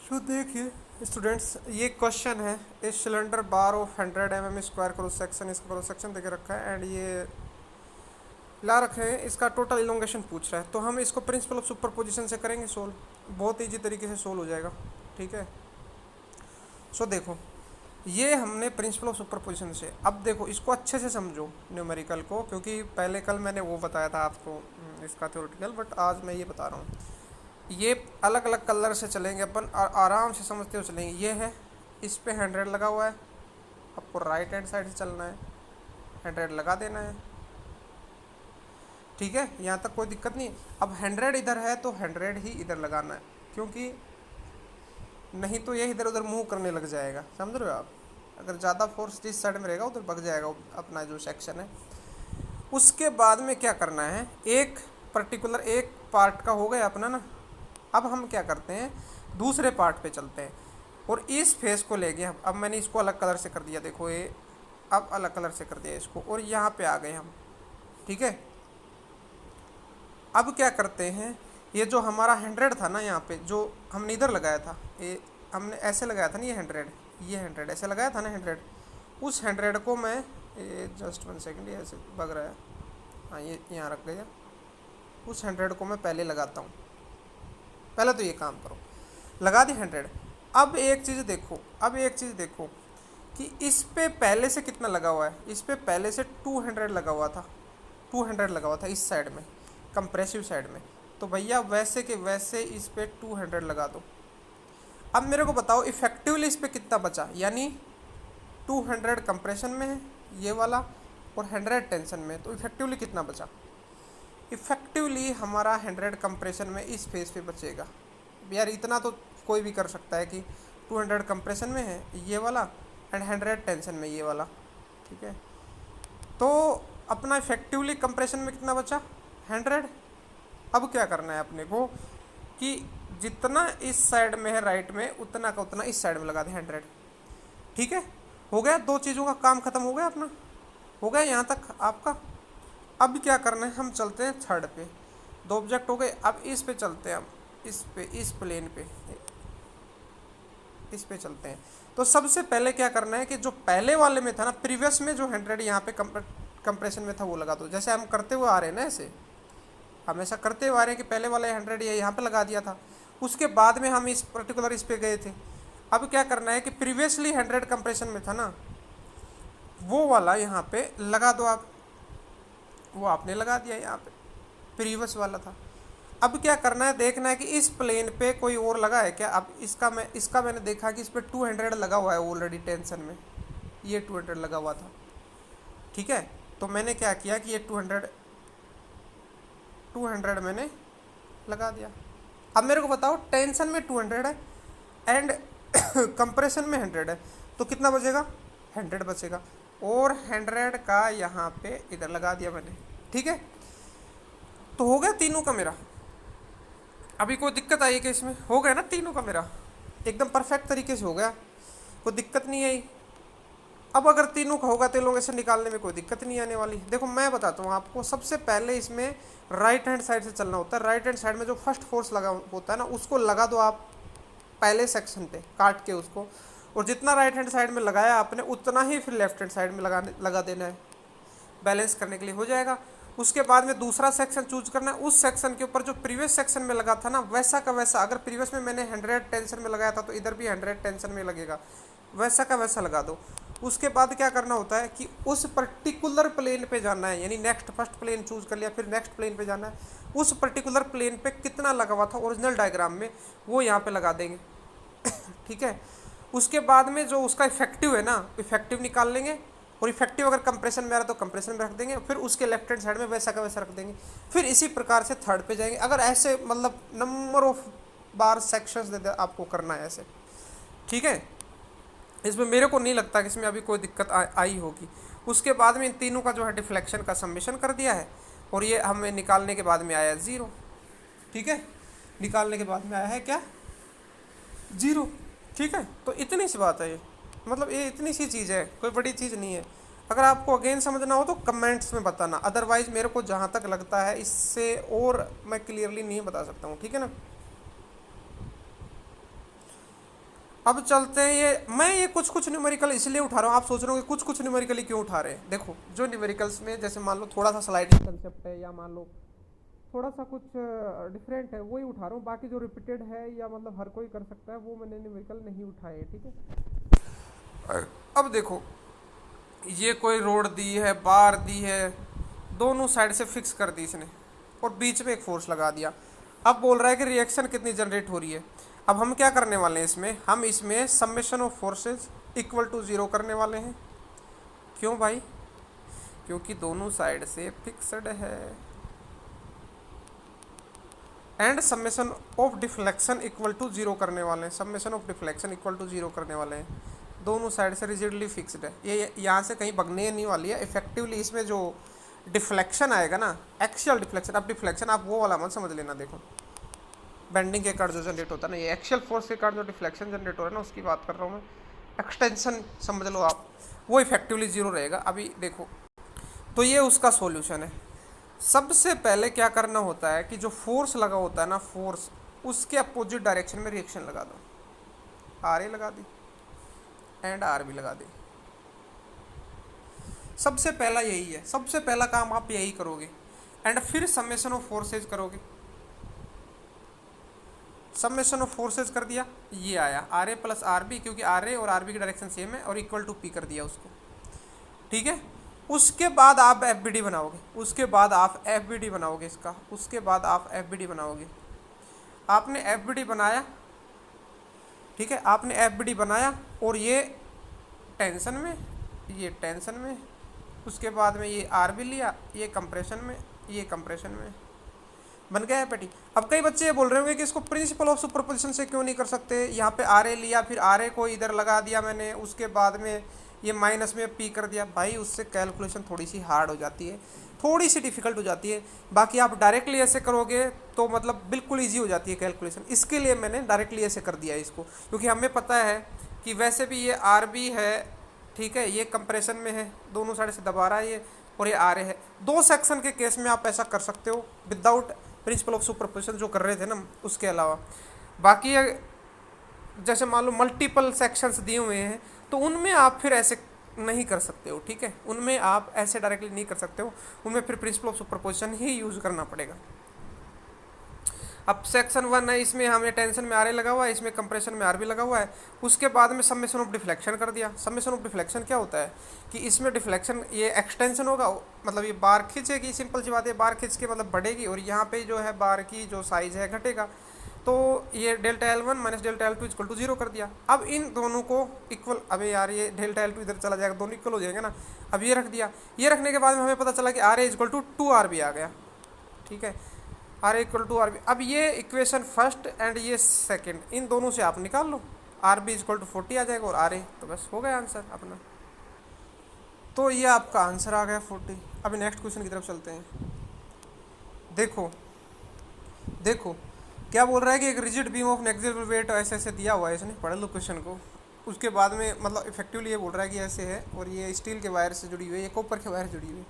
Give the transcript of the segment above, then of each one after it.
तो देखिए स्टूडेंट्स, ये क्वेश्चन है। इस cylinder bar of 100 mm square cross section, इसका क्रॉस सेक्शन देके रखा है एंड ये ला रखे हैं, इसका टोटल इलोंगेशन पूछ रहा है। तो हम इसको प्रिंसिपल ऑफ सुपरपोजिशन से करेंगे सोल्व, बहुत ईजी तरीके से सोल्व हो जाएगा। ठीक है, सो देखो ये हमने प्रिंसिपल ऑफ सुपरपोजिशन से, अब देखो इसको अच्छे से समझो न्यूमेरिकल को, क्योंकि पहले कल मैंने वो बताया था आपको इसका थ्योरेटिकल, बट आज मैं ये बता रहा हूँ। ये अलग अलग कलर से चलेंगे अपन और आराम से समझते हुए चलेंगे। ये है, इस पे 100 लगा हुआ है, आपको राइट हैंड साइड से चलना है, 100 लगा देना है। ठीक है, यहाँ तक कोई दिक्कत नहीं। अब 100 इधर है तो 100 ही इधर लगाना है, क्योंकि नहीं तो ये इधर उधर मूव करने लग जाएगा, समझ रहे हो आप। अगर ज़्यादा फोर्स जिस साइड में रहेगा उधर भग जाएगा अपना जो सेक्शन है। उसके बाद में क्या करना है, एक पर्टिकुलर एक पार्ट का हो गया अपना ना। अब हम क्या करते हैं, दूसरे पार्ट पे चलते हैं और इस फेस को ले गए हम। अब मैंने इसको अलग कलर से कर दिया, देखो ये अब अलग कलर से कर दिया इसको, और यहाँ पे आ गए हम। ठीक है, अब क्या करते हैं, ये जो हमारा 100 था ना, यहाँ पे जो हमने इधर लगाया था, ये हमने ऐसे लगाया था ना, ये 100 ऐसे लगाया था ना 100, उस 100 को मैं, ये जस्ट 1 सेकेंड, ये ऐसे बग रहा है, हाँ ये यहाँ रख गया। उस 100 को मैं पहले लगाता हूँ, पहले तो ये काम करो, लगा दी 100। अब एक चीज़ देखो, कि इस पे पहले से कितना लगा हुआ है, इस पे पहले से 200 लगा हुआ था, 200 लगा हुआ था इस साइड में, कंप्रेसिव साइड में। तो भैया वैसे के वैसे इस पे 200 लगा दो। अब मेरे को बताओ इफेक्टिवली इस पे कितना बचा, यानी 200 कंप्रेशन में है ये वाला और 100 टेंशन में, तो इफेक्टिवली कितना बचा। इफेक्टिवली हमारा 100 कंप्रेशन में इस फेस पे बचेगा। यार इतना तो कोई भी कर सकता है कि 200 कंप्रेशन में है ये वाला एंड 100 टेंशन में ये वाला। ठीक है, तो अपना इफेक्टिवली कंप्रेशन में कितना बचा, 100। अब क्या करना है अपने को कि जितना इस साइड में है राइट में, उतना का उतना इस साइड में लगा दें 100। ठीक है, हो गया, दो चीज़ों का काम खत्म हो गया अपना, हो गया यहाँ तक आपका। अब क्या करना है, हम चलते हैं थर्ड पे। दो ऑब्जेक्ट हो गए, अब इस पे चलते हैं हम, इस पे, इस प्लेन पे, इस पे चलते हैं। तो सबसे पहले क्या करना है कि जो पहले वाले में था ना, प्रीवियस में जो 100 यहाँ पे कंप्रेशन में था वो लगा दो, जैसे हम करते हुए आ रहे हैं ना, ऐसे हमेशा करते हुए आ रहे हैं कि पहले वाले 100 ये यहाँ पे लगा दिया था, उसके बाद में हम इस पर्टिकुलर इस पे गए थे। अब क्या करना है कि प्रीवियसली 100 कंप्रेशन में था ना, वो वाला यहाँ पे लगा दो आप, वो आपने लगा दिया यहाँ पे, प्रीवियस वाला था। अब क्या करना है, देखना है कि इस प्लेन पे कोई और लगा है क्या। अब इसका मैंने देखा कि इस पर 200 लगा हुआ है ऑलरेडी टेंशन में, ये 200 लगा हुआ था। ठीक है, तो मैंने क्या किया कि ये 200 मैंने लगा दिया। अब मेरे को बताओ टेंशन में 200 है एंड कंप्रेशन में 100 है, तो कितना बचेगा, 100 बचेगा, और 100 का यहाँ पे इधर लगा दिया मैंने। ठीक है, तो हो गया तीनों का मेरा। अभी कोई दिक्कत आई कि इसमें हो गया ना तीनों का मेरा, एकदम परफेक्ट तरीके से हो गया, कोई दिक्कत नहीं आई। अब अगर तीनों का होगा तो इलोंगेशन निकालने में कोई दिक्कत नहीं आने वाली। देखो मैं बताता हूँ आपको, सबसे पहले इसमें राइट हैंड साइड से चलना होता है। राइट हैंड साइड में जो फर्स्ट फोर्स लगा होता है ना, उसको लगा दो आप पहले सेक्शन पे काट के उसको, और जितना राइट हैंड साइड में लगाया आपने उतना ही फिर लेफ्ट हैंड साइड में लगा देना है, बैलेंस करने के लिए हो जाएगा। उसके बाद में दूसरा सेक्शन चूज करना है, उस सेक्शन के ऊपर जो प्रीवियस सेक्शन में लगा था ना, वैसा का वैसा, अगर प्रीवियस में मैंने 100 टेंशन में लगाया था तो इधर भी 100 टेंशन में लगेगा, वैसा का वैसा लगा दो। उसके बाद क्या करना होता है कि उस पर्टिकुलर प्लेन पे जाना है, यानी नेक्स्ट फर्स्ट प्लेन चूज कर लिया, फिर नेक्स्ट प्लेन पे जाना है, उस पर्टिकुलर प्लेन पे कितना लगा हुआ था ओरिजिनल डायग्राम में, वो यहाँ पे लगा देंगे। ठीक है, उसके बाद में जो उसका इफेक्टिव है ना, इफेक्टिव निकाल लेंगे, और इफेक्टिव अगर कंप्रेशन में आ रहा है तो कंप्रेशन में रख देंगे, फिर उसके लेफ्ट हैंड साइड में वैसा का वैसा रख देंगे। फिर इसी प्रकार से थर्ड पे जाएंगे। अगर ऐसे मतलब नंबर ऑफ बार सेक्शंस दे आपको करना है ऐसे। ठीक है, इसमें मेरे को नहीं लगता कि इसमें अभी कोई दिक्कत आई होगी। उसके बाद में इन तीनों का जो है डिफ्लेक्शन का समेशन कर दिया है, और ये हमें निकालने के बाद में आया 0। ठीक है, निकालने के बाद में आया है क्या, 0। ठीक है, तो इतनी सी बात है ये, मतलब ये इतनी सी चीज़ है, कोई बड़ी चीज़ नहीं है। अगर आपको अगेन समझना हो तो कमेंट्स में बताना, अदरवाइज मेरे को जहाँ तक लगता है इससे और मैं क्लियरली नहीं बता सकता हूँ। ठीक है ना, अब चलते हैं मैं ये कुछ कुछ न्यूमेरिकल इसलिए उठा रहा हूँ, आप सोच रहे हो कि कुछ कुछ न्यूमेरिकली क्यों उठा रहे हैं। देखो जो न्यूमेरिकल्स में जैसे मान लो थोड़ा सा स्लाइडिंग कंसेप्ट है या मान लो थोड़ा सा कुछ डिफरेंट है, वही उठा रहा हूँ। बाकी जो रिपीटेड है या मतलब हर कोई कर सकता है वो मैंने न्यूमेरिकल नहीं उठाए, ठीक है। अब देखो ये कोई रोड दी है, बार दी है, दोनों साइड से फिक्स कर दी इसने और बीच में एक फोर्स लगा दिया। अब बोल रहा है कि रिएक्शन कितनी जनरेट हो रही है। अब हम क्या करने वाले हैं इसमें, हम इसमें summation of forces equal to zero करने वाले हैं। क्यों भाई? क्योंकि दोनों साइड से फिक्सड है। And summation of deflection equal to zero करने वाले हैं। Summation of deflection equal to zero करने वाले हैं। दोनों साइड से रिजिडली फिक्स्ड है, ये यहाँ से कहीं भगने नहीं वाली है। इफेक्टिवली इसमें जो डिफ्लेक्शन आएगा ना, एक्शियल डिफ्लेक्शन, अब डिफ्लेक्शन आप वो वाला मत समझ लेना। देखो बेंडिंग के कारण जो जनरेट होता है ना, ये एक्शियल फोर्स के कारण जो डिफ्लेक्शन जनरेट हो रहा है ना, उसकी बात कर रहा हूँ मैं। एक्सटेंशन समझ लो आप, वो इफेक्टिवली जीरो रहेगा। अभी देखो तो ये उसका सॉल्यूशन है। सबसे पहले क्या करना होता है कि जो फोर्स लगा होता है ना, फोर्स, उसके अपोजिट डायरेक्शन में रिएक्शन लगा दो। आर ए लगा दी एंड आर भी लगा दी। सबसे पहला यही है, सबसे पहला काम आप यही करोगे। एंड फिर समेशन ऑफ फोर्सेज करोगे। समेशन ऑफ फोर्सेज कर दिया, ये आया R A plus R B, क्योंकि आर ए और आर बी की डायरेक्शन सेम है, और इक्वल टू पी कर दिया उसको, ठीक है। उसके बाद आप एफ बी डी बनाओगे, उसके बाद आप एफ बी डी बनाओगे इसका, उसके बाद आप एफ बी डी बनाओगे। आपने एफ बी डी बनाया, ठीक है, आपने एफ बी डी बनाया और ये टेंशन में, ये टेंशन में, उसके बाद में ये आर बी लिया, ये कंप्रेशन में, ये कंप्रेशन में, बन गया है पेटी। अब कई बच्चे ये बोल रहे होंगे कि इसको प्रिंसिपल ऑफ सुपरपोजिशन से क्यों नहीं कर सकते। यहाँ पे आर ए लिया, फिर आर ए को इधर लगा दिया मैंने, उसके बाद में ये माइनस में पी कर दिया। भाई उससे कैलकुलेशन थोड़ी सी हार्ड हो जाती है, थोड़ी सी डिफिकल्ट हो जाती है। बाकी आप डायरेक्टली ऐसे करोगे तो मतलब बिल्कुल ईजी हो जाती है कैलकुलेशन। इसके लिए मैंने डायरेक्टली ऐसे कर दिया इसको, क्योंकि हमें पता है कि वैसे भी ये आर बी है, ठीक है, ये कंप्रेशन में है, दोनों साइड से दबा रहा है ये, और ये आर ए है। दो सेक्शन के केस में आप ऐसा कर सकते हो विदाउट प्रिंसिपल ऑफ सुपरपोजिशन जो कर रहे थे ना, उसके अलावा। बाकी जैसे मान लो मल्टीपल सेक्शंस दिए हुए हैं तो उनमें आप फिर ऐसे नहीं कर सकते हो, ठीक है, उनमें आप ऐसे डायरेक्टली नहीं कर सकते हो, उनमें फिर principle of superposition he use करना पड़ेगा। अब सेक्शन 1 है, इसमें हमें टेंशन में आर ए लगा हुआ है, इसमें कंप्रेशन में आर बी लगा हुआ है। उसके बाद में समेशन ऑफ डिफ्लेक्शन कर दिया। समेशन ऑफ डिफ्लेक्शन क्या होता है कि इसमें डिफ्लेक्शन, ये एक्सटेंशन होगा, मतलब ये बार खींचेगी, सिंपल सी बात है, बार खींच के मतलब बढ़ेगी, और यहाँ पे जो है बार की जो साइज है घटेगा। तो ये delta L one minus delta L two equal to zero कर दिया। अब इन दोनों को इक्वल, अबे यार ये डेल्टा एल टू इधर चला जाएगा, दोनों इक्वल हो जाएंगे ना। अब ये रख दिया, ये रखने के बाद में हमें पता चला कि R A equal to two R B आ गया, ठीक है, R A equal to R B. अब ये इक्वेशन फर्स्ट एंड ये सेकंड, इन दोनों से आप निकाल लो, आर बी इक्वल टू 40 आ जाएगा और आर ए, तो बस हो गया आंसर अपना। तो ये आपका आंसर आ गया 40। अभी नेक्स्ट क्वेश्चन की तरफ चलते हैं। देखो देखो क्या बोल रहा है कि एक rigid beam of negligible weight ऐसे ऐसे दिया हुआ है, इसने पढ़ लो क्वेश्चन को। उसके बाद में मतलब इफेक्टिवली ये बोल रहा है कि ऐसे है, और ये स्टील के वायर से जुड़ी हुई है, ये कॉपर के वायर से जुड़ी हुई है,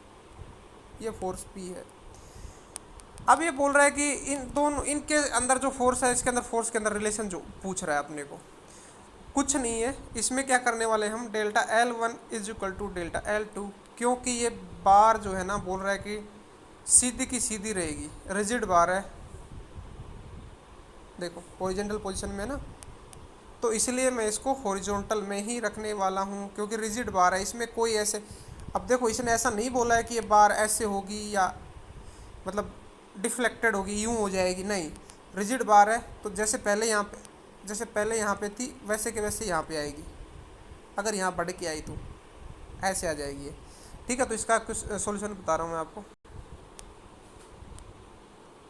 ये फोर्स पी है। अब ये बोल रहा है कि इन दोनों, इनके अंदर जो फोर्स है, इसके अंदर फोर्स के अंदर रिलेशन जो पूछ रहा है अपने को, कुछ नहीं है। इसमें क्या करने वाले हम, delta L one is equal to delta L two, क्योंकि ये बार जो है ना बोल रहा है कि सीधी की सीधी रहेगी, रिजिड बार है, देखो हॉरिजॉन्टल पोजीशन में ना, तो इसलिए मैं इसको हॉरिजॉन्टल में ही रखने वाला हूँ, क्योंकि रिजिड बार है, इसमें कोई ऐसे, अब देखो इसने ऐसा नहीं बोला है कि ये बार ऐसे होगी या मतलब डिफ्लेक्टेड होगी, यूँ हो जाएगी, नहीं, रिजिड बार है। तो जैसे पहले यहाँ पे, जैसे पहले यहाँ पे थी वैसे के वैसे यहाँ पे आएगी, अगर यहाँ बढ़ के आई तो ऐसे आ जाएगी ये, ठीक है। तो इसका कुछ सॉल्यूशन बता रहा हूँ मैं आपको,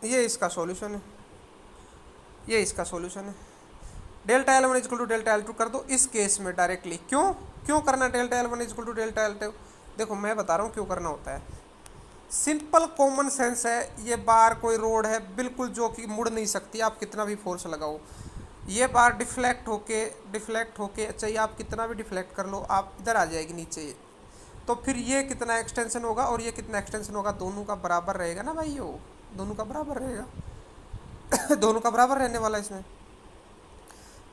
ये इसका सॉल्यूशन है, ये इसका सॉल्यूशन है। Delta L one is equal to delta L two कर दो इस केस में डायरेक्टली। क्यों क्यों करना delta L one is equal to delta L two, देखो मैं बता रहा हूँ क्यों करना होता है, सिंपल कॉमन सेंस है। ये बार कोई रोड है बिल्कुल जो कि मुड़ नहीं सकती, आप कितना भी फोर्स लगाओ, ये बार डिफ्लेक्ट होके चाहिए आप कितना भी डिफ्लेक्ट कर लो, आप इधर आ जाएगी नीचे। तो फिर ये कितना एक्सटेंशन होगा और ये कितना एक्सटेंशन होगा, दोनों का बराबर रहेगा ना भाई, यो दोनों का बराबर रहेगा दोनों का बराबर रहने वाला इसमें।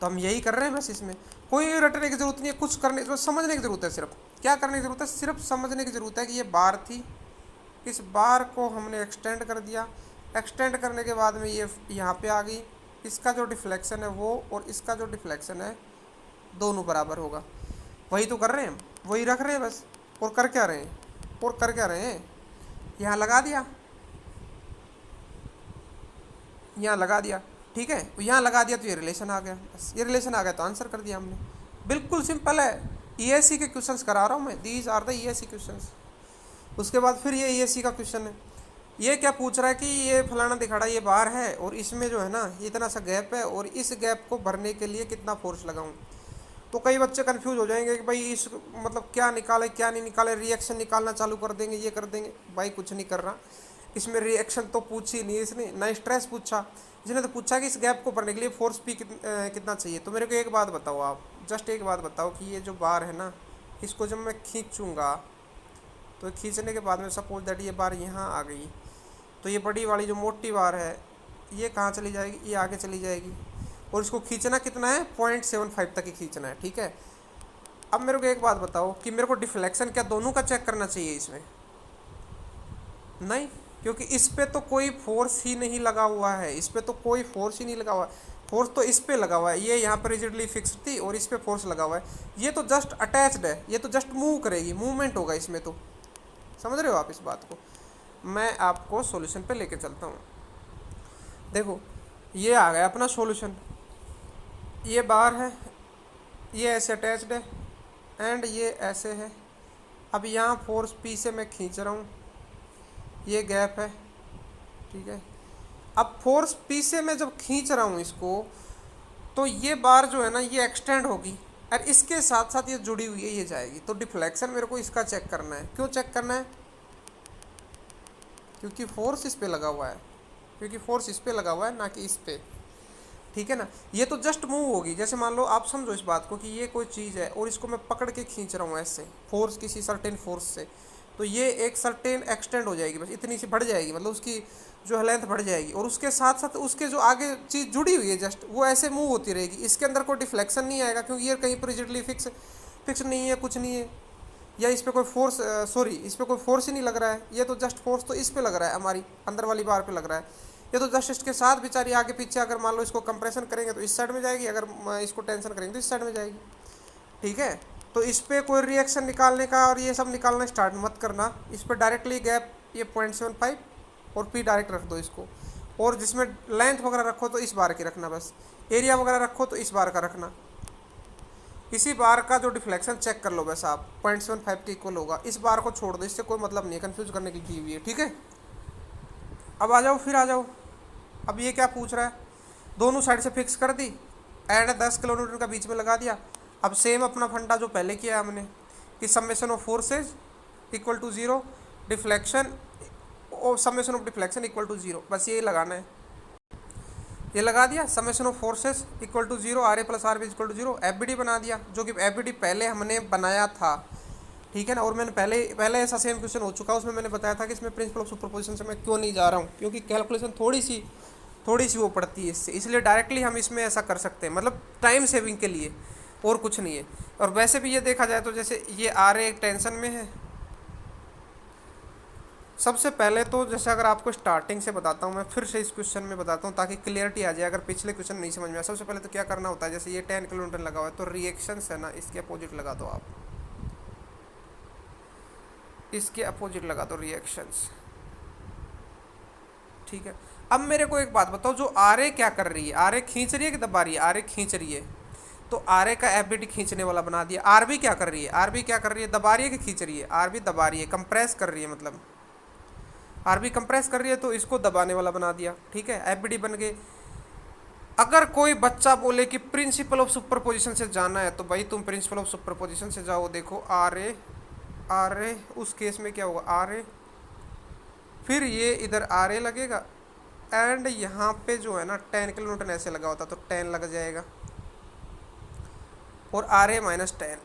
तो हम यही कर रहे हैं बस, इसमें कोई रटने की जरूरत नहीं है, कुछ करने तो समझने की जरूरत है, सिर्फ क्या करने की जरूरत है, सिर्फ समझने की जरूरत है कि ये बार थी, इस बार को हमने एक्सटेंड कर दिया, एक्सटेंड करने के बाद में ये यहाँ पे आ गई, इसका जो डिफ्लेक्शन है वो और इसका जो डिफ्लेक्शन है दोनों बराबर होगा। वही तो कर रहे हैं हम, वही रख रहे हैं बस। और कर क्या रहे हैं, और कर क्या रहे हैं, यहाँ लगा दिया, यहाँ लगा दिया, ठीक है, यहाँ लगा दिया तो ये रिलेशन आ गया, बस ये रिलेशन आ गया तो आंसर कर दिया हमने। बिल्कुल सिंपल है। ईएससी के क्वेश्चंस करा रहा हूँ मैं, these are the ESC questions. उसके बाद फिर ये ईएससी का क्वेश्चन है, ये क्या पूछ रहा है कि ये फलाना दिखाड़ा ये बार है और इसमें जो है ना इतना सा गैप है और इस गैप को भरने के लिए कितना फोर्स लगाऊं। तो कई बच्चे कंफ्यूज हो जाएंगे कि भाई इस मतलब क्या निकाले क्या नहीं निकाले, रिएक्शन निकालना चालू कर देंगे, ये कर देंगे। भाई कुछ नहीं कर रहा, इसमें रिएक्शन तो पूछी नहीं इसने, ना स्ट्रेस पूछा, इसने तो पूछा कि इस गैप को भरने के लिए फोर्स पी कितना चाहिए। तो मेरे को एक बात बताओ आप, जस्ट एक बात बताओ कि ये जो बार है ना, इसको जब मैं खींचूँगा तो खींचने के बाद में सपोज दैट ये बार यहाँ आ गई, तो ये बड़ी वाली जो मोटी बार है ये कहाँ चली जाएगी, ये आगे चली जाएगी। और इसको खींचना कितना है, 0.75 तक ही खींचना है, ठीक है। अब मेरे को एक बात बताओ कि मेरे को डिफ्लेक्शन क्या दोनों का चेक करना चाहिए इसमें? नहीं, क्योंकि इस पे तो कोई फोर्स ही नहीं लगा हुआ है, इस पे तो कोई फोर्स ही नहीं लगा हुआ है। फोर्स तो इस पे लगा हुआ है, ये यहाँ पर रिजिडली फिक्स थी और इस पे फोर्स लगा हुआ है, ये तो जस्ट अटैच्ड है, ये तो जस्ट मूव करेगी, मूवमेंट होगा इसमें। तो समझ रहे हो आप इस बात को? मैं आपको सॉल्यूशन पे लेके चलता हूँ। देखो ये आ गया अपना सॉल्यूशन, ये बार है, ये ऐसे अटैच्ड है एंड ये ऐसे है। अब यहाँ फोर्स पी से मैं खींच रहा हूँ, ये गैप है, ठीक है। अब फोर्स पी से मैं जब खींच रहा हूँ इसको, तो ये बार जो है ना ये एक्सटेंड होगी और इसके साथ साथ ये जुड़ी हुई है, ये जाएगी। तो डिफ्लेक्शन मेरे को इसका चेक करना है। क्यों चेक करना है? क्योंकि फोर्स इस पे लगा हुआ है, क्योंकि फोर्स इस पे लगा हुआ है ना कि इस पे, ठीक है ना। ये तो जस्ट मूव होगी, जैसे मान लो आप समझो इस बात को कि ये कोई चीज़ है और इसको मैं पकड़ के खींच रहा हूँ ऐसे, फोर्स किसी सर्टेन फोर्स से, तो ये एक सर्टेन एक्सटेंड हो जाएगी, बस इतनी सी बढ़ जाएगी, मतलब उसकी जो है लेंथ बढ़ जाएगी। और उसके साथ साथ उसके जो आगे चीज़ जुड़ी हुई है जस्ट वो ऐसे मूव होती रहेगी, इसके अंदर कोई डिफ्लेक्शन नहीं आएगा, क्योंकि ये कहीं पर रिजिडली फिक्स नहीं है, कुछ नहीं है, या इस पर कोई फोर्स इस पर कोई फोर्स ही नहीं लग रहा है। ये तो जस्ट फोर्स तो इस पे लग रहा है, हमारी अंदर वाली बार पे लग रहा है। ये तो जस्ट इसके साथ बेचारी आगे पीछे, अगर मान लो इसको कंप्रेशन करेंगे तो इस साइड में जाएगी, अगर इसको टेंशन करेंगे तो इस साइड में जाएगी, ठीक है। तो इस पर कोई रिएक्शन निकालने का और ये सब निकालना स्टार्ट मत करना, इस पर डायरेक्टली गैप ये 0.75 और पी डायरेक्ट रख दो इसको। और जिसमें लेंथ वगैरह रखो तो इस बार की रखना, बस एरिया वगैरह रखो तो इस बार का रखना। इसी बार का जो डिफ्लेक्शन चेक कर लो बस आप, 0.75 के इक्वल होगा। इस बार को छोड़ दो, इससे कोई मतलब नहीं है, कंफ्यूज करने की की हुई है, ठीक है। अब आ जाओ, फिर आ जाओ। अब ये क्या पूछ रहा है, दोनों साइड से फिक्स कर दी एंड 10 किलोमीटर का बीच में लगा दिया। अब सेम अपना फंडा जो पहले किया हमने कि summation of forces equal to 0, deflection और summation of deflection equal to 0, बस ये लगाना है। ये लगा दिया, summation of forces equal to 0, R A plus R B equal to 0, F B D बना दिया, जो कि एफ बी डी पहले हमने बनाया था, ठीक है ना। और मैंने पहले ऐसा सेम क्वेश्चन हो चुका, उसमें मैंने बताया था कि इसमें प्रिंसिपल ऑफ सुपरपोजिशन से मैं क्यों नहीं जा रहा हूँ, क्योंकि कैलकुलेशन थोड़ी सी वो पड़ती है इससे, इसलिए डायरेक्टली हम इसमें ऐसा कर सकते हैं, मतलब टाइम सेविंग के लिए, और कुछ नहीं है। और वैसे भी ये देखा जाए तो जैसे ये आर ए टेंशन में है, सबसे पहले तो जैसे अगर आपको स्टार्टिंग से बताता हूँ मैं, फिर से इस क्वेश्चन में बताता हूँ ताकि क्लियरिटी आ जाए, अगर पिछले क्वेश्चन नहीं समझ में आया। सबसे पहले तो क्या करना होता है, जैसे ये 10 किलोमीटर लगा हुआ है तो रिएक्शंस है ना इसके अपोजिट लगा दो आप, इसके अपोजिट लगा दो रिएक्शंस, ठीक है। अब मेरे को एक बात बताओ, जो आर ए क्या कर रही है, आर ए खींच रही है कि दबा रही है? आर ए खींच रही है, तो आर ए का एफ बी डी खींचने वाला बना दिया। आर बी क्या कर रही है, आर बी क्या कर रही है, दबा रही है कि खींच रही है? आर बी दबा रही है, कंप्रेस कर रही है, मतलब आर बी कंप्रेस कर रही है तो इसको दबाने वाला बना दिया, ठीक है। एफ बी डी बन गए। अगर कोई बच्चा बोले कि प्रिंसिपल ऑफ सुपरपोजिशन से जाना है, तो भाई तुम प्रिंसिपल ऑफ सुपरपोजिशन से जाओ। देखो आर ए उस केस में क्या होगा, आर ए फिर ये इधर आर ए लगेगा एंड यहाँ पे जो है ना 10 किलोमीटर ऐसे लगा होता तो 10 लग जाएगा और आर ए माइनस 10।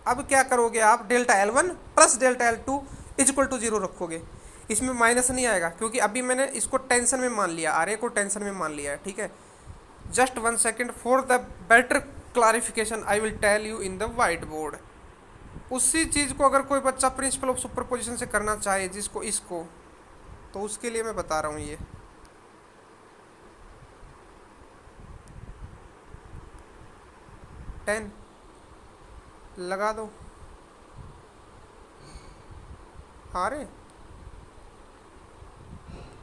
अब क्या करोगे आप, delta L1 plus delta L2 equal to 0 रखोगे, इसमें माइनस नहीं आएगा क्योंकि अभी मैंने इसको टेंशन में मान लिया, आर ए को टेंशन में मान लिया है, ठीक है। Just 1 second for the better clarification I will tell you in the white board. उसी चीज़ को अगर कोई बच्चा प्रिंसिपल ऑफ सुपरपोजिशन से करना चाहे जिसको इसको, तो उसके लिए मैं बता रहा हूँ ये 10 लगा दो। आ रहे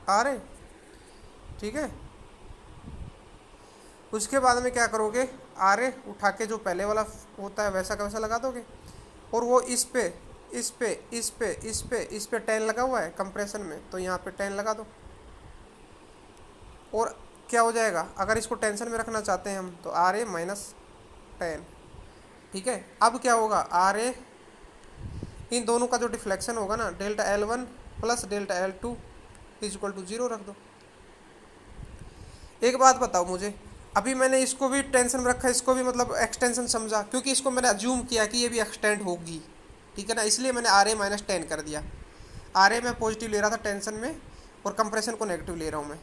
आ रहे ठीक है। उसके बाद में क्या करोगे, आरे उठा के जो पहले वाला होता है वैसा का वैसा लगा दोगे, और वो इस पे इस पे इस पे इस पे इस पे 10 लगा हुआ है कंप्रेशन में, तो यहाँ पे 10 लगा दो। और क्या हो जाएगा, अगर इसको टेंशन में रखना चाहते हैं हम तो आर ए माइनस 10। ठीक है, अब क्या होगा, आर ए इन दोनों का जो डिफ्लेक्शन होगा ना, delta L1 plus delta L2 is equal to 0 रख दो। एक बात बताओ मुझे, अभी मैंने इसको भी टेंशन में रखा, इसको भी मतलब एक्सटेंशन समझा, क्योंकि इसको मैंने अज्यूम किया कि ये भी एक्सटेंड होगी। ठीक है ना, इसलिए मैंने आर ए माइनस 10 कर दिया। आर ए मैं पॉजिटिव ले रहा था टेंशन में, और कंप्रेशन को नेगेटिव ले रहा हूँ मैं।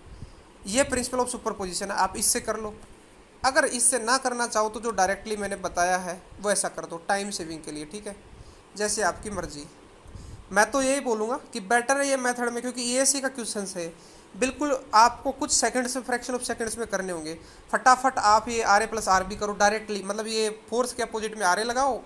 ये प्रिंसिपल ऑफ सुपरपोजिशन है, आप इससे कर लो। अगर इससे ना करना चाहो तो जो डायरेक्टली मैंने बताया है वो ऐसा कर दो टाइम सेविंग के लिए। ठीक है, जैसे आपकी मर्जी। मैं तो यही बोलूँगा कि बेटर है ये मेथड में, क्योंकि ESE का क्वेश्चन है, बिल्कुल आपको कुछ सेकंड्स में, फ्रैक्शन ऑफ सेकंड्स में करने होंगे। फटाफट आप ये R A plus R B करो डायरेक्टली, मतलब ये फोर्स के अपोजिट में आर ए लगाओ,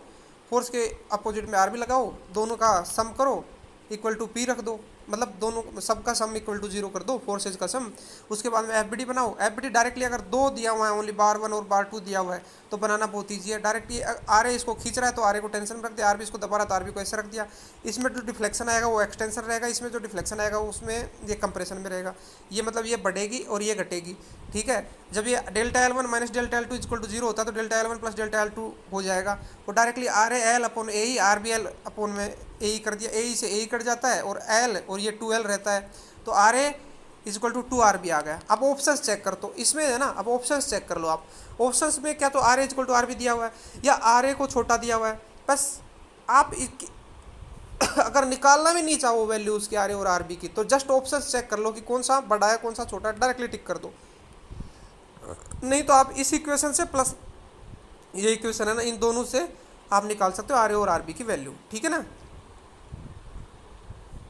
फोर्स के अपोजिट में आर बी लगाओ, दोनों का सम करो, इक्वल टू पी रख दो, मतलब दोनों सबका सम इक्वल टू 0 कर दो, फोर्सेज का सम। उसके बाद में एफ बनाओ। एफ डायरेक्टली अगर 2 दिया हुआ है, ओनली बार 1 और बार 2 दिया हुआ है, तो बनाना बहुत ईजी है। डायरेक्टली आर ए इसको खींच रहा है तो आर ए को टेंशन में रख दिया, आर बी इसको दबा रहा तो आर बी को ऐसे रख दिया। इसमें जो डिफ्लेक्शन आएगा वो एक्सटेंशन रहेगा, इसमें जो डिफ्लेक्शन आएगा उसमें ये कंप्रेशन में रहेगा। ये मतलब ये बढ़ेगी और ये घटेगी। ठीक है, जब ये delta L1 minus delta L2 equal to 0 होता है तो delta L1 plus delta L2 हो जाएगा, और directly R A L upon A E, R B L upon में ए ई कर दिया, ए ई से ए ई कट जाता है, और एल और ये 2L रहता है, तो R A is equal to 2RB आ गया। अब ऑप्शंस चेक कर, तो इसमें है ना, अब ऑप्शंस चेक कर लो आप। ऑप्शंस में क्या तो R A equal to RB दिया हुआ है, या आर ए को छोटा दिया हुआ है, बस आप अगर निकालना भी नहीं चाहो वैल्यू उसकी आर ए और आर बी की, तो जस्ट ऑप्शंस चेक कर लो कि कौन सा बड़ा है कौन सा छोटा है, डायरेक्टली टिक कर दो। नहीं तो आप इस इक्वेशन से प्लस ये इक्वेशन है ना, इन दोनों से आप निकाल सकते हो आर ए और आर बी की वैल्यू। ठीक है ना।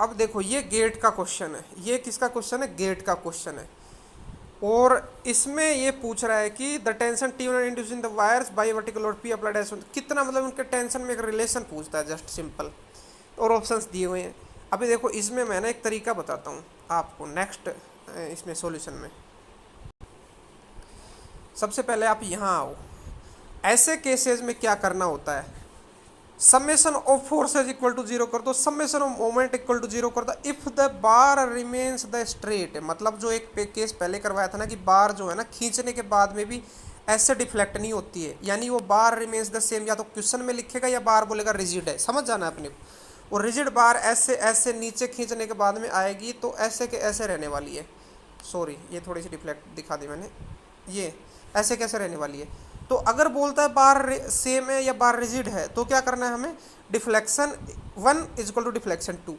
अब देखो ये गेट का क्वेश्चन है, ये किसका क्वेश्चन है, गेट का क्वेश्चन है, और इसमें ये पूछ रहा है कि the tension T1 induced in the wires by vertical load P applied as कितना, मतलब उनके टेंशन में एक रिलेशन पूछता है, जस्ट सिंपल, और ऑप्शंस दिए हुए हैं। अभी देखो इसमें मैं ना एक तरीका बताता हूँ आपको नेक्स्ट इसमें सॉल्यूशन में। सबसे पहले आप यहाँ आओ, ऐसे केसेस में क्या करना होता है, summation of forces equal to 0 कर दो, summation of moment equal to 0 कर दो if the bar remains the straight. मतलब जो एक केस पहले करवाया था ना कि बार जो है ना खींचने के बाद में भी ऐसे डिफ्लेक्ट नहीं होती है, यानी वो बार रिमेन्स द सेम, या तो क्वेश्चन में लिखेगा या बार बोलेगा रिजिड है, समझ जाना है अपने को। और रिजिड बार ऐसे ऐसे नीचे खींचने के बाद में आएगी तो ऐसे के ऐसे रहने वाली है। सॉरी ये थोड़ी सी डिफ्लेक्ट दिखा दी मैंने, ये ऐसे कैसे रहने वाली है। तो अगर बोलता है बार सेम है या बार रिजिड है तो क्या करना है हमें, deflection 1 is equal to deflection 2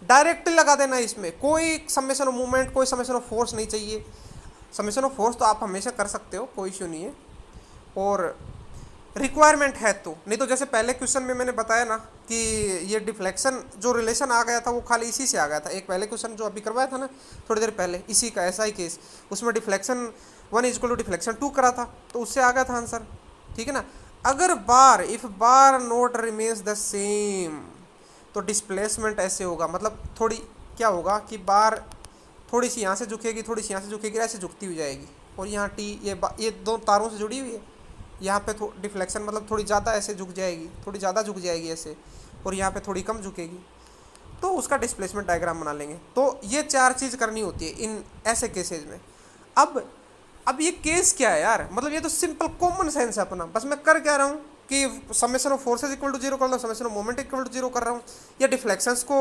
directly लगा देना है। इसमें कोई समेशन ऑफ मूवमेंट, कोई समेशन ऑफ फोर्स नहीं चाहिए। समेशन ऑफ फोर्स तो आप हमेशा कर सकते हो, कोई इश्यू नहीं है, और रिक्वायरमेंट है तो, नहीं तो जैसे पहले क्वेश्चन में मैंने बताया ना कि ये डिफ्लेक्शन जो रिलेशन आ गया था वो खाली इसी से आ गया था। एक पहले क्वेश्चन जो अभी करवाया था ना थोड़ी देर पहले, इसी का ऐसा ही केस, उसमें deflection 1 is equal to deflection 2 करा था, तो उससे आ गया था आंसर। ठीक है ना। अगर bar, if bar not remains the same, तो डिस्प्लेसमेंट ऐसे होगा, मतलब थोड़ी क्या होगा कि बार थोड़ी सी यहाँ से झुकेगी, थोड़ी सी यहाँ से झुकेगी, ऐसे झुकती हुई जाएगी, और यहाँ टी ये दो तारों से जुड़ी हुई है, यहाँ पे डिफ्लेक्शन मतलब थोड़ी ज़्यादा ऐसे झुक जाएगी, थोड़ी ज़्यादा झुक जाएगी ऐसे, और यहाँ पे थोड़ी कम झुकेगी, तो उसका डिस्प्लेसमेंट डायग्राम बना लेंगे। तो ये 4 चीज़ करनी होती है इन ऐसे केसेज में। अब ये केस क्या है यार, मतलब ये तो सिंपल कॉमन सेंस है अपना, बस मैं कर क्या रहा हूँ कि summation of forces equal to 0 कर रहा हूँ, summation of moment equal to 0 कर रहा हूँ, या डिफ्लेक्शंस को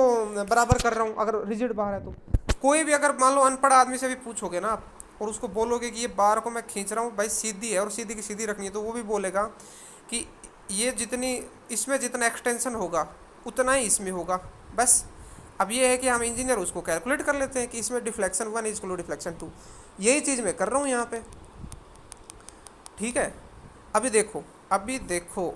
बराबर कर रहा हूँ अगर रिजिड बार है तो। कोई भी अगर मान लो अनपढ़ आदमी से भी पूछोगे ना आप, और उसको बोलोगे कि ये बार को मैं खींच रहा हूँ भाई सीधी है और सीधी की सीधी रखनी है, तो वो भी बोलेगा कि ये जितनी इसमें जितना एक्सटेंशन होगा उतना ही इसमें होगा, बस। अब ये है कि हम इंजीनियर उसको कैलकुलेट कर लेते हैं कि इसमें deflection 1 is equal to deflection 2, यही चीज़ मैं कर रहा हूँ यहाँ पे। ठीक है। अभी देखो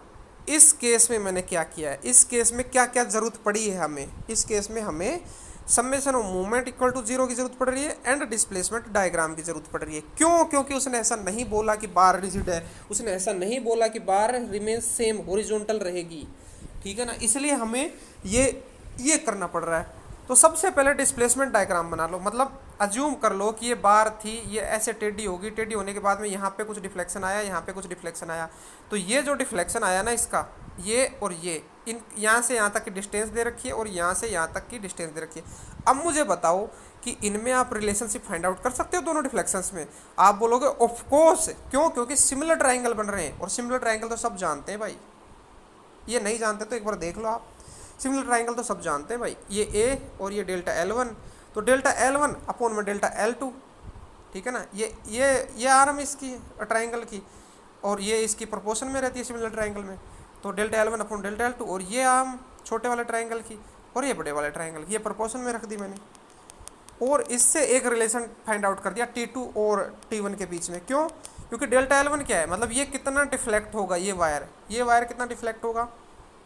इस केस में मैंने क्या किया है, इस केस में क्या क्या जरूरत पड़ी है हमें। इस केस में हमें summation of movement equal to zero की जरूरत पड़ रही है एंड डिस्प्लेसमेंट डायग्राम की जरूरत पड़ रही है। क्यों? क्योंकि उसने ऐसा नहीं बोला कि बार रिजिड है, उसने ऐसा नहीं बोला कि बार रिमेन सेम हॉरिजॉन्टल रहेगी, ठीक है ना, इसलिए हमें ये करना पड़ रहा है। तो सबसे पहले डिस्प्लेसमेंट डायग्राम बना लो, मतलब अज्यूम कर लो कि ये बार थी, ये ऐसे टेढ़ी होगी, टेढ़ी होने के बाद में यहाँ पे कुछ डिफ्लेक्शन आया, यहाँ पे कुछ डिफ्लेक्शन आया, तो ये जो डिफ्लेक्शन आया ना इसका, ये और ये, इन यहाँ से यहाँ तक की डिस्टेंस दे रखी है और यहाँ से यहाँ तक की डिस्टेंस दे रखी है। अब मुझे बताओ कि इनमें आप रिलेशनशिप फाइंड आउट कर सकते हो दोनों डिफ्लेक्शंस में? आप बोलोगे ऑफ कोर्स। क्यों? क्योंकि सिमिलर ट्राइंगल बन रहे हैं, और सिमिलर ट्राइंगल तो सब जानते हैं भाई। ये नहीं जानते तो एक बार देख लो आप, सिमिलर ट्राइंगल तो सब जानते हैं भाई। ये ए और ये डेल्टा L1, तो डेल्टा L1 अपॉन में डेल्टा L2, ठीक है ना। ये आर्म इसकी ट्राइंगल की, और ये इसकी प्रोपोर्शन में रहती है सिमिलर ट्राइंगल में, तो delta L1 upon delta L2, और ये आर्म छोटे वाले ट्राइंगल की और ये बड़े वाले ट्राइंगल की, ये प्रोपोर्शन में रख दी मैंने। और इससे एक रिलेशन फाइंड आउट कर दिया T2 और T1 के बीच में। क्यों? क्योंकि डेल्टा L1 क्या है, मतलब ये कितना डिफ्लेक्ट होगा, ये वायर कितना डिफ्लेक्ट होगा,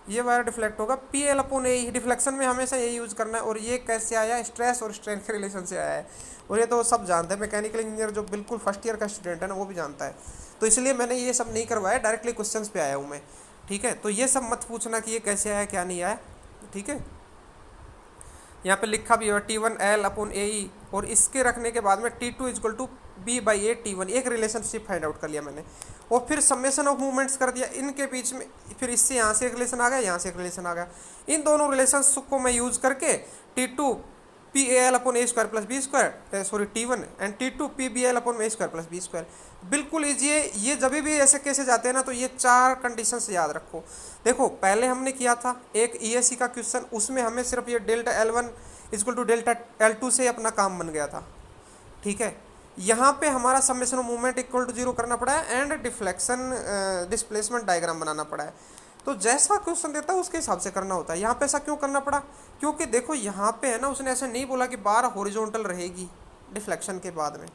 ये वायर डिफ्लेक्ट होगा PL अपॉन ए। डिफ्लेक्शन में हमेशा यही यूज़ करना है। और ये कैसे आया? स्ट्रेस और स्ट्रेन के रिलेशन से आया है, और ये तो सब जानते हैं, मैकेनिकल इंजीनियर जो बिल्कुल फर्स्ट ईयर का स्टूडेंट है ना वो भी जानता है। तो इसलिए मैंने ये सब नहीं करवाया, डायरेक्टली क्वेश्चन पे आया हूँ मैं, ठीक है। तो ये सब मत पूछना कि ये कैसे आया क्या नहीं आया, ठीक है। यहाँ पे लिखा भी है T1L अपॉन ए, और इसके रखने के बाद में T2 equal to B/A T1, एक रिलेशनशिप फाइंड आउट कर लिया मैंने। और फिर समेशन ऑफ मूवमेंट्स कर दिया इनके बीच में, फिर इससे यहाँ से एक रिलेशन आ गया, यहाँ से एक रिलेशन आ गया। इन दोनों रिलेशंस को मैं यूज़ करके T2 PAL अपॉन A square plus B square, sorry T1 and T2 PBL अपॉन A square plus B square, बिल्कुल ईजी है। ये जब भी ऐसे केसे जाते हैं ना तो ये 4 कंडीशंस याद रखो। देखो पहले हमने किया था एक ESC का क्वेश्चन, उसमें हमें सिर्फ ये delta L1 equal to delta L2 से अपना काम बन गया था, ठीक है। यहाँ पे हमारा summation of movement equal to zero करना पड़ा है एंड डिफ्लेक्शन डिस्प्लेसमेंट डायग्राम बनाना पड़ा है। तो जैसा क्वेश्चन देता है उसके हिसाब से करना होता है। यहाँ पे ऐसा क्यों करना पड़ा? क्योंकि देखो यहाँ पे है ना, उसने ऐसे नहीं बोला कि बार हॉरिजॉन्टल रहेगी डिफ्लेक्शन के बाद में,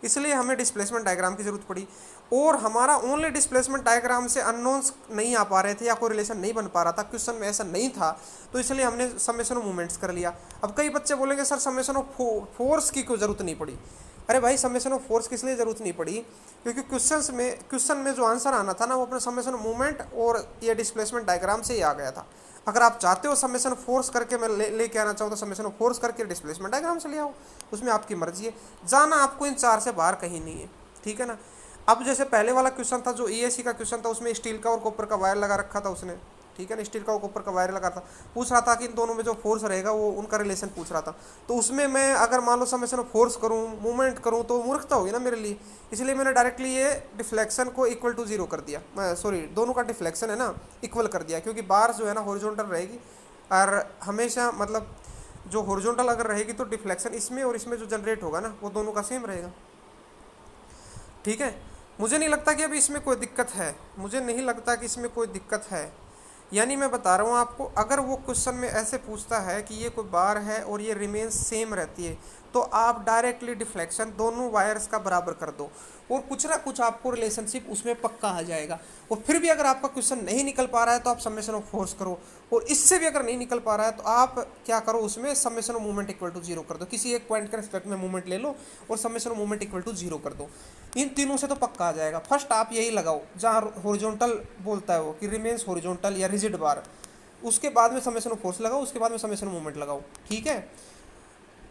इसलिए हमें डिस्प्लेसमेंट डायग्राम की जरूरत पड़ी। और हमारा ओनली डिस्प्लेसमेंट डायग्राम से अननोन्स नहीं आ पा रहे थे या कोई रिलेशन नहीं बन पा रहा था, क्वेश्चन में ऐसा नहीं था, तो इसलिए हमने समेशन ऑफ मूवमेंट्स कर लिया। अब कई बच्चे बोलेंगे सर समेशन ऑफ फोर्स की कोई ज़रूरत नहीं पड़ी। अरे भाई समेशन ऑफ फोर्स किस लिए ज़रूरत नहीं पड़ी? क्योंकि क्वेश्चन में जो आंसर आना था ना वो अपने समेशन ऑफ मूवमेंट और ये डिस्प्लेसमेंट डायग्राम से ही आ गया था। अगर आप चाहते हो समेशन फोर्स करके मैं लेके आना चाहूँ तो समेशन ऑफ फोर्स करके डिस्प्लेसमेंट डायग्राम से ले आओ, उसमें आपकी मर्जी है। जाना आपको इन 4 से बाहर कहीं नहीं है, ठीक है ना। अब जैसे पहले वाला क्वेश्चन था जो ESC का क्वेश्चन था, उसमें स्टील का और कॉपर का वायर लगा रखा था उसने, ठीक है ना, स्टील का और कॉपर का वायर लगा था, पूछ रहा था कि इन दोनों में जो फोर्स रहेगा वो उनका रिलेशन पूछ रहा था। तो उसमें मैं अगर मान लो समेशन ऑफ फोर्स करूँ मूवमेंट करूँ तो मूर्खता होगी ना मेरे लिए, इसलिए मैंने डायरेक्टली ये डिफ्लेक्शन को इक्वल टू जीरो कर दिया, सॉरी दोनों का डिफ्लेक्शन है ना इक्वल कर दिया, क्योंकि बार जो है ना हॉरिजॉन्टल रहेगी और हमेशा मतलब जो हॉरिजॉन्टल अगर रहेगी तो डिफ्लेक्शन इसमें और इसमें जो जनरेट होगा ना वो दोनों का सेम रहेगा, ठीक है। मुझे नहीं लगता कि अभी इसमें कोई दिक्कत है, मुझे नहीं लगता कि इसमें कोई दिक्कत है। यानी मैं बता रहा हूँ आपको, अगर वो क्वेश्चन में ऐसे पूछता है कि ये कोई बार है और ये रिमेन सेम रहती है तो आप डायरेक्टली डिफ्लेक्शन दोनों वायर्स का बराबर कर दो और कुछ ना कुछ आपको रिलेशनशिप उसमें पक्का आ जाएगा। और फिर भी अगर आपका क्वेश्चन नहीं निकल पा रहा है तो आप समेशन ऑफ फोर्स करो, और इससे भी अगर नहीं निकल पा रहा है तो आप क्या करो, उसमें summation of movement equal to zero कर दो। किसी एक पॉइंट के रिस्पेक्ट में मूवमेंट ले लो और summation of movement equal to zero कर दो। इन तीनों से तो पक्का आ जाएगा। फर्स्ट आप यही लगाओ जहाँ हॉरिजॉन्टल बोलता है वो कि रिमेन्स हॉरिजॉन्टल या रिजिड बार, उसके बाद में समेशन ऑफ फोर्स लगाओ, उसके बाद में समेशन ऑफ मूवमेंट लगाओ, ठीक है।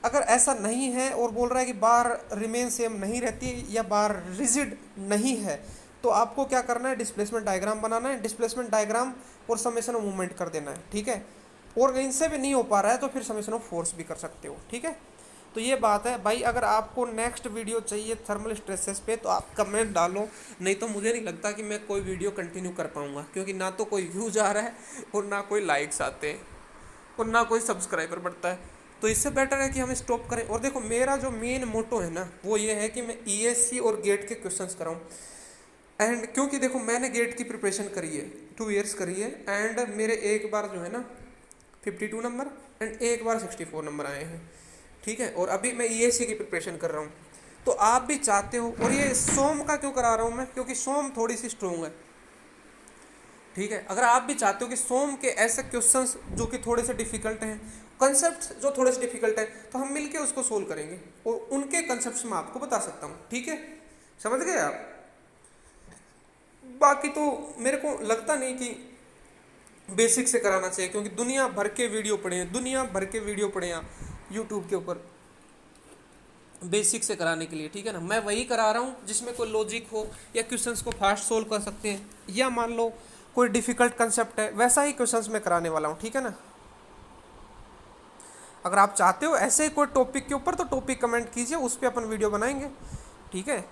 अगर ऐसा नहीं है और बोल रहा है कि बार रिमेन सेम नहीं रहती या बार रिजिड नहीं है तो आपको क्या करना है, डिस्प्लेसमेंट डायग्राम बनाना है, डिस्प्लेसमेंट डायग्राम और समेशन ऑफ मूवमेंट कर देना है, ठीक है। और इनसे भी नहीं हो पा रहा है तो फिर समेशन ऑफ फोर्स भी कर सकते हो, ठीक है। तो ये बात है भाई। अगर आपको नेक्स्ट वीडियो चाहिए थर्मल स्ट्रेसेस पे तो आप कमेंट डालो, नहीं तो मुझे नहीं लगता कि मैं कोई वीडियो कंटिन्यू कर पाऊँगा, क्योंकि ना तो कोई व्यूज आ रहा है और ना कोई लाइक्स आते हैं और ना कोई सब्सक्राइबर बढ़ता है। तो इससे बेटर है कि हम स्टॉप करें। और देखो मेरा जो मेन मोटो है ना वो ये है कि मैं ESC और गेट के क्वेश्चंस कराऊं। एंड क्योंकि देखो मैंने गेट की प्रिपरेशन करी है 2 ईयर्स करी है, एंड मेरे एक बार जो है ना 52 नंबर एंड एक बार 64 नंबर आए हैं, ठीक है। और अभी मैं ESC की प्रिपरेशन कर रहा हूँ। तो आप भी चाहते हो, और ये सोम का क्यों करा रहा हूँ मैं, क्योंकि सोम थोड़ी सी स्ट्रोंग है, ठीक है। अगर आप भी चाहते हो कि सोम के ऐसे क्वेश्चंस जो कि थोड़े से डिफिकल्ट हैं, कंसेप्ट जो थोड़े से डिफिकल्ट है, तो हम मिलके उसको सोल्व करेंगे और उनके कंसेप्ट मैं आपको बता सकता हूँ, ठीक है, समझ गए आप। बाकी तो मेरे को लगता नहीं कि बेसिक से कराना चाहिए, क्योंकि दुनिया भर के वीडियो पड़े हैं, दुनिया भर के वीडियो पड़े हैं यूट्यूब के ऊपर बेसिक से कराने के लिए, ठीक है ना। मैं वही करा रहा हूँ जिसमें कोई लॉजिक हो या क्वेश्चंस को फास्ट सोल्व कर सकते हैं, या मान लो कोई डिफिकल्ट कंसेप्ट है, वैसा ही क्वेश्चंस मैं कराने वाला हूँ, ठीक है ना। अगर आप चाहते हो ऐसे ही कोई टॉपिक के ऊपर, तो टॉपिक कमेंट कीजिए, उस पर अपन वीडियो बनाएंगे, ठीक है।